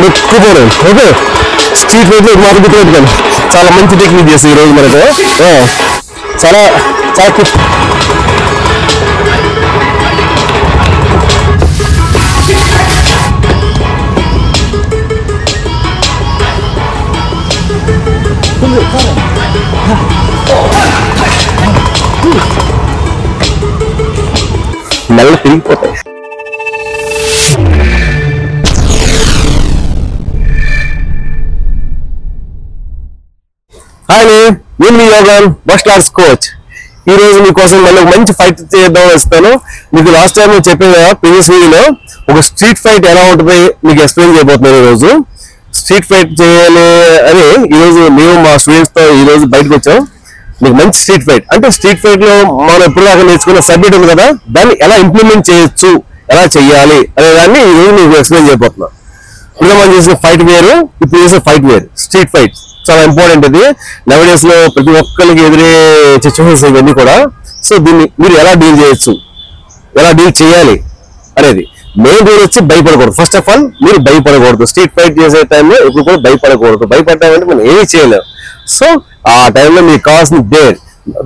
నొక్కుపోను. Okay, street fight లో మాత్రం గుర్తుపెట్టుకోండి. చాలా మంచి టెక్నిక్ చేసి ఈరోజు మనకు చాలా చాలా మెల్ల తిరిగిపోతాయి. హాయ్, నేను మీ యోగన్ మార్షల్ ఆర్ట్స్ కోచ్. ఈ రోజు మీకోసం మళ్ళీ మంచి ఫైట్ చేద్దాం వస్తాను. మీకు లాస్ట్ టైం నేను చెప్పాను కదా, ప్రీవియస్ వీడియోలో ఒక స్ట్రీట్ ఫైట్ ఎలా ఉంటుంది మీకు ఎక్స్ప్లెయిన్ చేయబోతున్నాను. ఈ రోజు స్ట్రీట్ ఫైట్ చేయాలి అని ఈరోజు మేము మా స్టూడెంట్స్ తో ఈ రోజు బయటకు వచ్చాం. మీకు మంచి స్ట్రీట్ ఫైట్ అంటే స్ట్రీట్ ఫైట్ లో మనం ఎప్పుడు దాకా నేర్చుకున్న సబ్జెక్ట్ ఉంది కదా, దాన్ని ఎలా ఇంప్లిమెంట్ చేయొచ్చు, ఎలా చెయ్యాలి అనే దాన్ని ఈ రోజు మీకు ఎక్స్ప్లెయిన్ చేయబోతున్నాం. ఇప్పుడు మనం చేసిన ఫైట్ వేరు, ఇప్పుడు చేసిన ఫైట్ వేరు. స్ట్రీట్ ఫైట్ చాలా ఇంపార్టెంట్. ఇది నవ్ డేస్ లో ప్రతి ఒక్కరికి ఎదురే సిచ్యువేషన్స్ ఇవన్నీ కూడా. సో దీన్ని మీరు ఎలా డీల్ చేయొచ్చు, ఎలా డీల్ చేయాలి అనేది మెయిన్ రూల్ వచ్చి భయపడకూడదు. ఫస్ట్ ఆఫ్ ఆల్ మీరు భయపడకూడదు. స్ట్రీట్ ఫైట్ చేసే టైంలో ఇప్పుడు కూడా భయపడకూడదు. భయపడ్డామంటే మనం ఏమీ చేయలేము. సో ఆ టైంలో మీకు కావాల్సిన డేర్,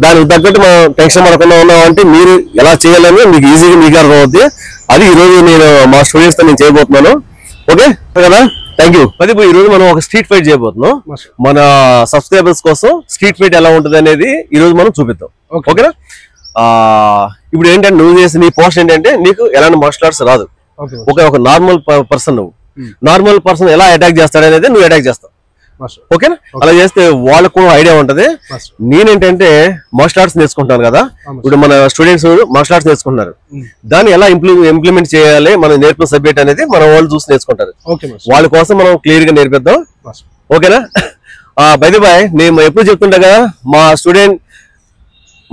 దానికి తగ్గట్టు మనం టెన్షన్ పడకుండా ఉన్నామంటే మీరు ఎలా చేయాలని మీకు ఈజీగా మీకు అర్థమవుతుంది. అది ఈరోజు నేను మా స్టూడెంట్స్ తో నేను చేయబోతున్నాను. ఓకే కదా, థ్యాంక్ యూ. అది ఈ రోజు మనం ఒక స్ట్రీట్ ఫైట్ చేయబోతున్నాం. మన సబ్స్క్రైబర్స్ కోసం స్ట్రీట్ ఫైట్ ఎలా ఉంటుంది అనేది ఈ రోజు మనం చూపిద్దాం. ఓకేనా? ఇప్పుడు ఏంటంటే నువ్వు చేసిన నీ పోస్ట్ ఏంటంటే నీకు ఎలాంటి మార్షల్ ఆర్ట్స్ రాదు. ఒక నార్మల్ పర్సన్, నువ్వు నార్మల్ పర్సన్ ఎలా అటాక్ చేస్తాడు అనేది నువ్వు అటాక్ చేస్తావు. ఓకేనా? అలా చేస్తే వాళ్ళకు ఐడియా ఉంటది. నేనేంటంటే మార్షల్ ఆర్ట్స్ నేర్చుకుంటాను కదా, ఇప్పుడు మన స్టూడెంట్స్ మార్షల్ ఆర్ట్స్ నేర్చుకుంటున్నారు. దాన్ని ఎలా ఇంప్లిమెంట్ చేయాలి, మనం నేర్పిన సబ్జెక్ట్ అనేది మన వాళ్ళు చూసి నేర్చుకుంటారు. వాళ్ళ కోసం మనం క్లియర్ గా నేర్పిద్దాం. ఓకేనా? బై ది బై, నేను ఎప్పుడు చెప్తుంటా కదా, మా స్టూడెంట్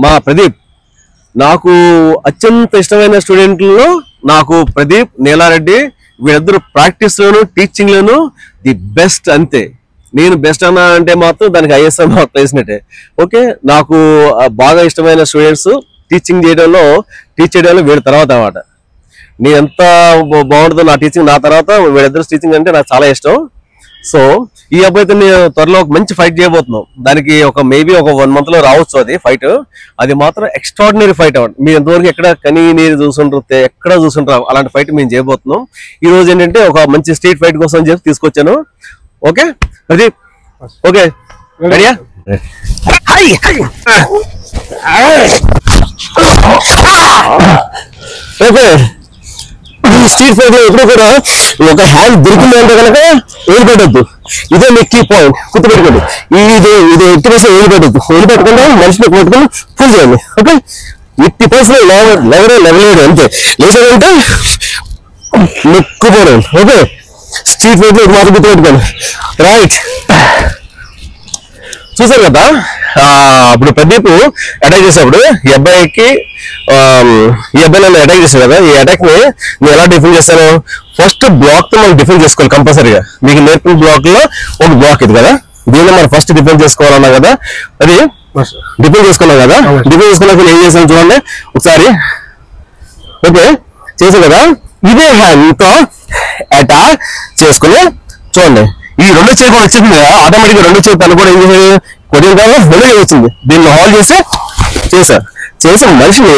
మా ప్రదీప్ నాకు అత్యంత ఇష్టమైన స్టూడెంట్లో నాకు ప్రదీప్, నీలారెడ్డి వీళ్ళిద్దరు practice loan teaching loan the best. అంతే, నేను బెస్ట్ అన్నా అంటే మాత్రం దానికి ఐఎస్ఐ మాకు వేసినట్టే. ఓకే, నాకు బాగా ఇష్టమైన స్టూడెంట్స్ టీచింగ్ చేయడంలో వీడి తర్వాత అన్నమాట. నేను ఎంత బాగుంటుందో నా టీచింగ్, నా తర్వాత వీళ్ళిద్దరు టీచింగ్ అంటే నాకు చాలా ఇష్టం. సో ఈ అబ్బాయితో నేను త్వరలో ఒక మంచి ఫైట్ చేయబోతున్నాం. దానికి మేబీ ఒక 1 month లో రావచ్చు అది ఫైట్. అది మాత్రం ఎక్స్ట్రాడినరీ ఫైట్ అవ్వండి. మీరు ఎంతవరకు ఎక్కడ కనీ నీరు చూసుంటారు, ఎక్కడ చూసుంటారు, అలాంటి ఫైట్ మేము చేయబోతున్నాం. ఈ రోజు ఏంటంటే ఒక మంచి స్ట్రీట్ ఫైట్ కోసం చెప్పి తీసుకొచ్చాను. ఓకే ప్రదీప్, ఓకే రెడీయా? ఓకే, ఈ స్ట్రీట్ ఫైట్ లో ఎప్పుడు కూడా ఒక హ్యాండ్ దొరికింది అంటే కనుక వదిలిపెట్టద్దు. ఇదే మీ కీ పాయింట్, గుర్తుపెట్టుకోండి. ఇది 80% వదిలిపెట్టకుండా మనిషిని కొట్టుకుని ఫుల్ చేయండి. ఓకే, 80% లెవలేడు అంతే. లేదంటే నొక్కుపోను. ఓకే, స్ట్రీట్ ఫైట్ లో మాత్రం గుర్తుపెట్టుకోండి. రైట్, చూసారు కదా ఇప్పుడు ప్రదీప్ అటాక్ చేసేప్పుడు ఈ అబ్బాయి నన్ను అటాక్ చేశాడు కదా. ఈ అటాక్ ని నేను ఎలా డిఫెండ్ చేస్తాను? ఫస్ట్ బ్లాక్ తో మనం డిఫెండ్ చేసుకోవాలి కంపల్సరీగా. మీకు నేర్పిన బ్లాక్ లో ఒక బ్లాక్ ఇది కదా, దీన్ని మనం ఫస్ట్ డిఫెండ్ చేసుకోవాలన్నా కదా. అది డిఫెండ్ చేసుకున్నాం కదా. డిఫెండ్ చేసుకున్నాక ఏం చేసాను చూడండి ఒకసారి. ఓకే, చేసాం కదా. ఇదే హ్యాండ్ తో అటాక్ చేసుకుని చూడండి. ఈ రెండు చేయి కూడా వచ్చింది కదా, ఆటోమేటిక్ గా రెండు చేయి తను కూడా ఏం చేసేది, కొద్దిగా కాదు రెండు వచ్చింది. దీన్ని హాల్ చేసి మనిషిని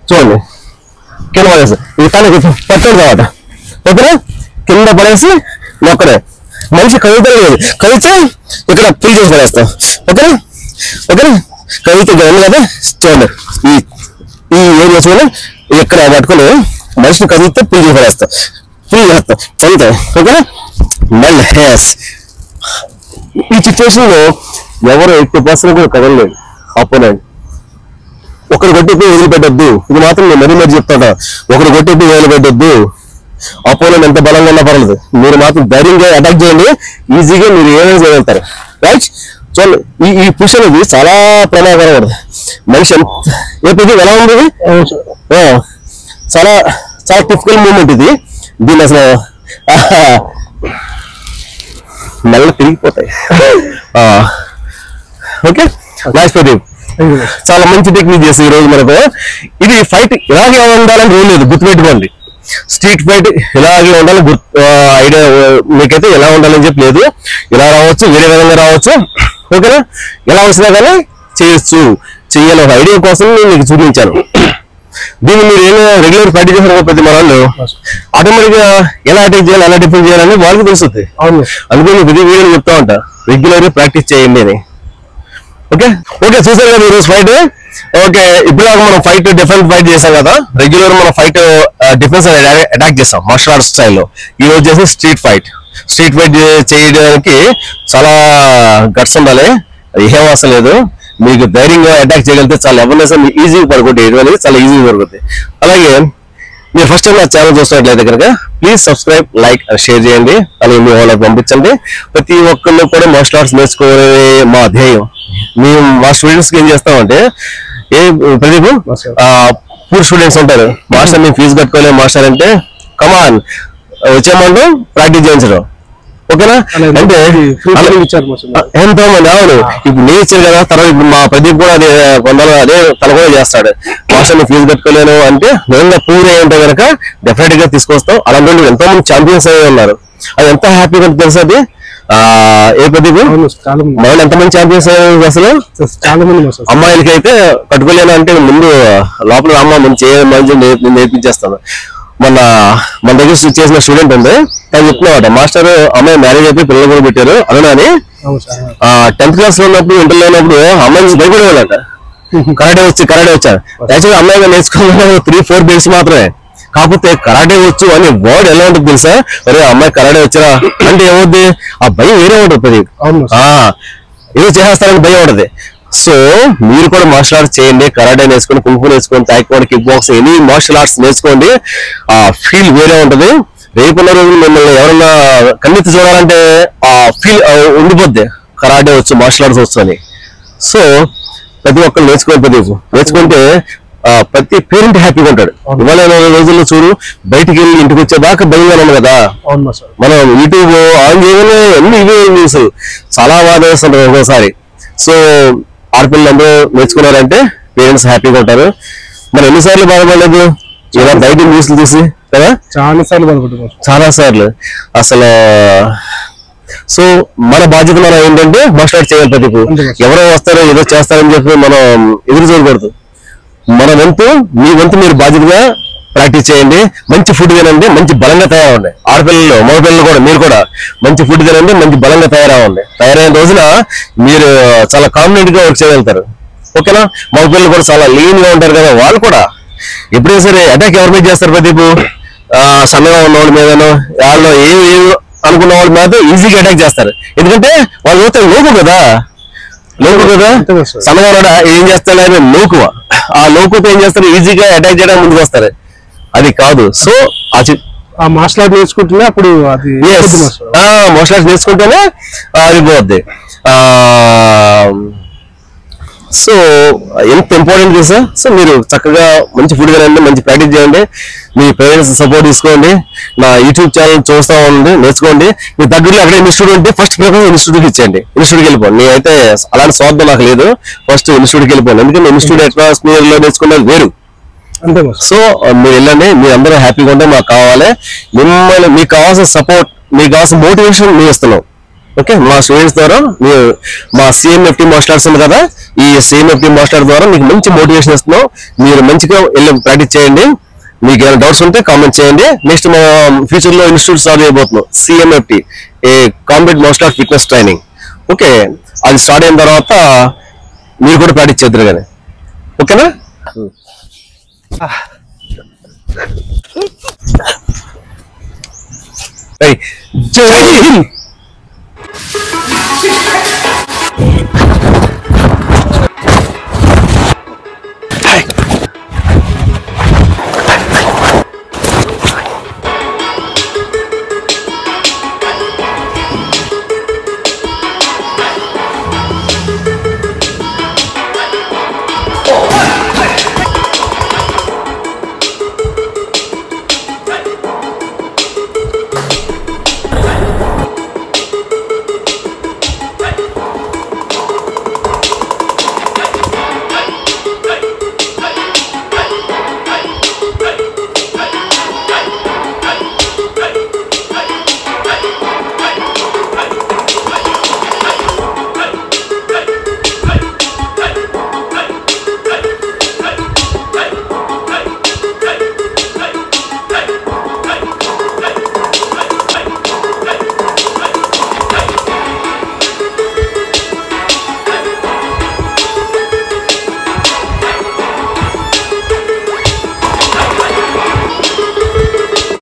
చూడండి కింద పడేసి, ఇది కానీ పట్టదు తర్వాత. ఓకేనా? కింద పడేసి నొక్కడే మనిషి కదులుతారు లేదు, కదిలితే ఇక్కడ పుల్ చేసి పడేస్తాం. ఓకేనా? కదిలితే కదా చూడండి, ఈ ఏరియా చూడండి, ఇక్కడ పట్టుకుని మనిషిని కదిలితే పుల్ చేసి పడేస్తాం. అంతే. ఓకేనా? మళ్ళీ ఈ సిచ్యువేషన్ లో ఎవరు 80% కూడా కదలలేదు. అపోనెంట్ ఒకరు కొట్టేపి వదిలిపెట్టద్దు. ఇది మాత్రం నేను మరీ చెప్తాను, ఒకరు కొట్టేపి వదిలిపెట్టద్దు. అపోనెంట్ ఎంత బలంగా ఉన్నా పర్లేదు, మీరు మాత్రం ధైర్యంగా అటాక్ చేయండి. ఈజీగా మీరు ఏమైనా చేయగలుగుతారు. రైట్? చూడండి, ఈ పుష్ అనేది చాలా ప్రమాదకరం. మనిషి ఏ ఎలా ఉంది, చాలా చాలా టిపికల్ మూమెంట్ ఇది. దీన్ని అసలు మెల్ల తిరిగిపోతాయి. ఓకే, నైస్ ప్రదీప్, చాలా మంచి టెక్నిక్ చేసి ఈ రోజు మనకు. ఇది ఫైట్ ఇలాగే ఉండాలని రూల్ లేదు, గుర్తుపెట్టుకోండి. స్ట్రీట్ ఫైట్ ఇలాగే ఉండాలి ఐడియా మీకైతే ఎలా ఉండాలని చెప్పి లేదు. ఇలా రావచ్చు, వేరే విధంగా రావచ్చు. ఓకేనా, ఎలా వచ్చినా కానీ చేయొచ్చు, చెయ్యాలి. ఒక ఐడియా కోసం నేను మీకు చూపించాను. దీన్ని మీరు ఏమైనా రెగ్యులర్ ప్రాక్టీస్ చేసిన ప్రతి మన వాళ్ళు ఆటోమేటిక్ గా ఎలా అటాక్ చేయాలి, ఎలా డిఫెండ్ చేయాలని వాళ్ళకి తెలుస్తుంది. అందుకని ప్రతి వీడియో చెప్తా ఉంటా, రెగ్యులర్ ప్రాక్టీస్ చేయండి అని. ఓకే ఓకే, చూసారు కదా ఈరోజు ఫైట్. ఓకే, ఇప్పుడు మనం ఫైట్ డిఫెన్స్ ఫైట్ చేసాం కదా. రెగ్యులర్ మనం ఫైట్ డిఫెన్స్ అటాక్ చేస్తాం మార్షల్ ఆర్ట్స్ స్టైల్లో. ఈ రోజు చేసి స్ట్రీట్ ఫైట్ చేయడానికి చాలా గట్స్ ఉండాలి. ఏం అవసరం లేదు, మీకు ధైర్యంగా అటాక్ చేయగలిగితే చాలా ఎవరినైనా ఈజీగా పడుకుంటే అనేది చాలా ఈజీగా పడుకుంది. అలాగే మీరు ఫస్ట్ టైం నా ఛానల్ చూసినట్లయితే కనుక ప్లీజ్ సబ్స్క్రైబ్, లైక్, షేర్ చేయండి. అలాగే మీ వాళ్ళకి పంపించండి. ప్రతి ఒక్కళ్ళు కూడా మార్షల్ ఆర్ట్స్ నేర్చుకోవే మా ధ్యేయం. మేము మా స్టూడెంట్స్ కి ఏం చేస్తామంటే, ప్రదీప్ పూర్ స్టూడెంట్స్ ఉంటారు, మాస్టర్ మేము ఫీజు కట్టుకోలేము మాస్టర్ అంటే కమాన్ వచ్చేమంటూ ప్రాక్టీస్ చేయించడం. ఓకేనా, అంటే ఎంతో మంది అవును ఇప్పుడు నేర్చారు కదా. తర్వాత ఇప్పుడు మా ప్రదీప్ కూడా అదే కొందరు అదే తన కూడా చేస్తాడు. మాస్టర్ ని ఫీజు కట్టుకోలేను అంటే నిజంగా పూర్ అయి ఉంటే కనుక డెఫినెట్ గా తీసుకొస్తాం. అలాంటి ఎంతో మంది ఛాంపియన్స్ అయ్యి ఉన్నారు. అది ఎంత హ్యాపీగా తెలుసు. అది ఏ ప్రదీప్ మనం ఎంతమంది ఛాంపియన్స్ అయ్యారు అసలు. అమ్మాయిలకి అయితే కట్టుకోలేను అంటే ముందు లోపల అమ్మ మంచి నేర్పించేస్తాను. మన దగ్గర చేసిన స్టూడెంట్ ఉంది, తను చెప్తున్నమాట మాస్టర్ అమ్మాయి మ్యారేజ్ అయిపోయి పిల్లలు కూడా పెట్టారు అలా అని. 10th క్లాస్ లో ఉన్నప్పుడు, ఇంటర్ లో ఉన్నప్పుడు అమ్మాయి భయపడేవాళ్ళట. కరాటే వచ్చారు. యాక్చువల్గా అమ్మాయిగా నేర్చుకోవాలి 3-4 బేస్ మాత్రమే. కాకపోతే కరాటే వచ్చు అని వర్డ్ ఎలా ఉంటుంది తెలుసా? అరే అమ్మాయి కరాటే వచ్చారా అంటే ఏమవుద్ది, ఆ భయం వేరే ఉంటుంది. ప్రదీప్ ఏదో చేసేస్తారని భయం ఉంటుంది. సో మీరు కూడా మార్షల్ ఆర్ట్స్ చేయండి, కరాటే నేర్చుకోండి, కుంఫు నేర్చుకోండి, taekwondo, kick boxing, any martial arts నేర్చుకోండి. ఆ ఫీల్ వేరే ఉంటుంది. రేపున్న రోజులు మిమ్మల్ని ఎవరన్నా కన్నెత్తి చూడాలంటే ఆ ఫీల్ ఉండిపోద్ది, కరాటే వచ్చు, మార్షల్ ఆర్ట్స్ వచ్చు అని. సో ప్రతి ఒక్కరు నేర్చుకుంటే ప్రతి పేరెంట్ హ్యాపీగా ఉంటాడు. ఇవాళ రోజుల్లో చూడు, బయటికి వెళ్ళి ఇంటికి వచ్చేదాకా భయంగా ఉంది కదా. మనం యూట్యూబ్ ఆన్ చేయగానే అన్ని ఇవే న్యూస్, చాలా బాధ వేస్తుంటారు ఒక్కోసారి. సో ఆడపిల్లలందరూ నేర్చుకున్నారంటే పేరెంట్స్ హ్యాపీగా ఉంటారు. మరి ఎన్నిసార్లు బాధపడలేదు ఇలా బయట న్యూస్లు చూసి కదా, చాలా సార్లు అసలు. సో మన బాధ్యత మనం ఏంటంటే మార్షల్ ఆర్ట్స్ చేయాలి. ప్రతి ఎవరో వస్తారో ఏదో చేస్తారని చెప్పి మనం ఎదురు చూడకూడదు. మన వంతు, మీ వంతు మీరు బాధ్యతగా ప్రాక్టీస్ చేయండి. మంచి ఫుడ్ తినండి, మంచి బలంగా తయారవ్వండి. ఆడపిల్లలు, మగపిల్లలు కూడా మీరు కూడా మంచి ఫుడ్ తినండి, మంచి బలంగా తయారవ్వండి. తయారైన రోజున మీరు చాలా కాన్ఫిడెంట్ గా వర్క్ చేయగలుగుతారు. ఓకేనా, మగపిల్లలు కూడా చాలా లీన్ గా ఉంటారు కదా, వాళ్ళు కూడా ఎప్పుడైనా సరే అటాక్ ఎవరి మీద చేస్తారు? ప్రదీప్ సన్నగా ఉన్న వాళ్ళ మీదనో, వాళ్ళు ఏమి అనుకున్న వాళ్ళ మీద ఈజీగా అటాక్ చేస్తారు. ఎందుకంటే వాళ్ళు పోతే లోకు కదా, సన్నగా ఉన్నాడా ఏం చేస్తారు లోకువ. ఆ లోకుతో ఏం చేస్తారు, ఈజీగా అటాక్ చేయడానికి ముందుకు వస్తారు. అది కాదు. సో ఆ మార్షల్ ఆర్ట్ నేర్చుకుంటేనే అప్పుడు మార్షల్ ఆర్ట్స్ నేర్చుకుంటేనే అది పోద్ది. సో ఎంత ఇంపార్టెంట్ తెలుసా? సో మీరు చక్కగా మంచి ఫుడ్ తినండి, మంచి ప్రాక్టీస్ చేయండి, మీ పేరెంట్స్ సపోర్ట్ తీసుకోండి, నా యూట్యూబ్ ఛానల్ చూస్తా ఉండండి, నేర్చుకోండి. మీ దగ్గరలో ఎక్కడ ఇన్స్టిట్యూట్ ఉంటే ఫస్ట్ ప్రిఫరెన్స్ ఇన్స్టిట్యూట్కి ఇచ్చేయండి. ఇన్స్టిట్యూట్కి వెళ్ళిపోండి. నేనైతే అలాంటి స్వార్థం నాకు లేదు, ఫస్ట్ ఇన్స్టిట్యూట్కి వెళ్ళిపోండి. ఎందుకంటే ఇన్స్టిట్యూట్ అట్మాస్ఫియర్ లో నేర్చుకునేది వేరు. సో మీరు వెళ్ళండి, మీరు అందరూ హ్యాపీగా ఉంటే మాకు కావాలి. మిమ్మల్ని మీకు కావాల్సిన సపోర్ట్, మీకు కావాల్సిన మోటివేషన్ మేము ఇస్తున్నాం. ఓకే, మా స్టూడెంట్స్ ద్వారా మా CMFT మార్షల్ ఆర్ట్స్ ఉంది కదా, ఈ CMFT మార్షల్ ఆర్ట్స్ ద్వారా మీకు మంచి మోటివేషన్ ఇస్తున్నాం. మీరు మంచిగా వెళ్ళి ప్రాక్టీస్ చేయండి. మీకు ఏమైనా డౌట్స్ ఉంటే కామెంట్ చేయండి. నెక్స్ట్ మా ఫ్యూచర్ లో ఇన్స్టిట్యూట్ స్టార్ట్ చేయబోతున్నాం, CMFT, a combat martial art fitness training. Okay, అది స్టార్ట్ అయిన తర్వాత మీరు కూడా ప్రాక్టీస్ చేద్దరు కానీ. ఓకేనా? జై హింద్.